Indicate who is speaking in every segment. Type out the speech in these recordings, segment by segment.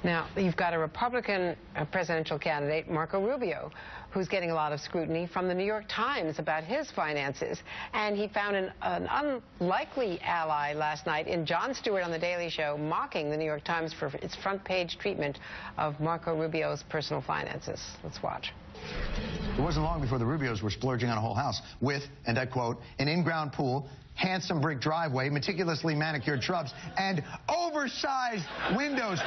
Speaker 1: Now, you've got a Republican presidential candidate, Marco Rubio, who's getting a lot of scrutiny from the New York Times about his finances. And he found an unlikely ally last night in Jon Stewart on The Daily Show, mocking the New York Times for its front-page treatment of Marco Rubio's personal finances. Let's watch.
Speaker 2: It wasn't long before the Rubios were splurging on a whole house with, and I quote, an in-ground pool, handsome brick driveway, meticulously manicured shrubs, and oversized windows.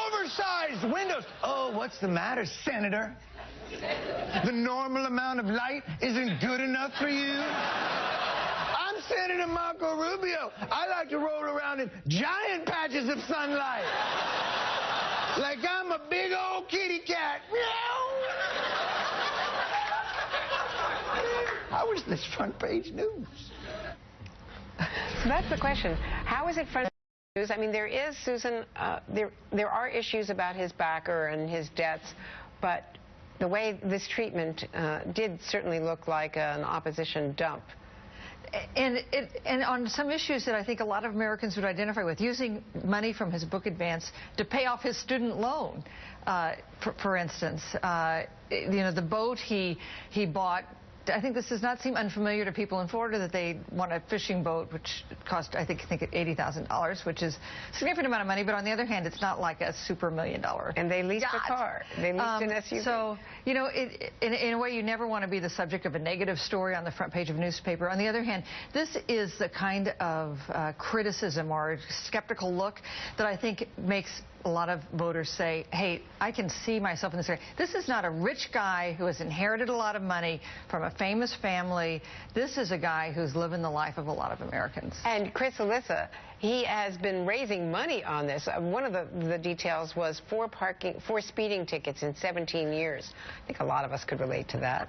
Speaker 2: Oversized windows! Oh, what's the matter, Senator? The normal amount of light isn't good enough for you? I'm Senator Marco Rubio. I like to roll around in giant patches of sunlight. Like I'm a big old kitty cat. Meow. How is this front page news?
Speaker 1: So that's the question. How is it front page news? I mean, there is, Susan, there are issues about his backer and his debts, but the way this treatment did certainly look like an opposition dump.
Speaker 3: And on some issues that I think a lot of Americans would identify with, using money from his book advance to pay off his student loan, for instance. You know, the boat he bought, I think this does not seem unfamiliar to people in Florida, that they want a fishing boat, which cost, I think $80,000, which is a significant amount of money. But on the other hand, it's not like a super $1 million.
Speaker 1: And they leased a car. They leased an SUV.
Speaker 3: So, you know, in a way, you never want to be the subject of a negative story on the front page of a newspaper. On the other hand, this is the kind of criticism or skeptical look that I think makes a lot of voters say, hey, I can see myself in this guy. This is not a rich guy who has inherited a lot of money from a famous family. This is a guy who's living the life of a lot of Americans.
Speaker 1: And Chris, Alyssa, he has been raising money on this. One of the details was 4 speeding tickets in 17 years. I think a lot of us could relate to that.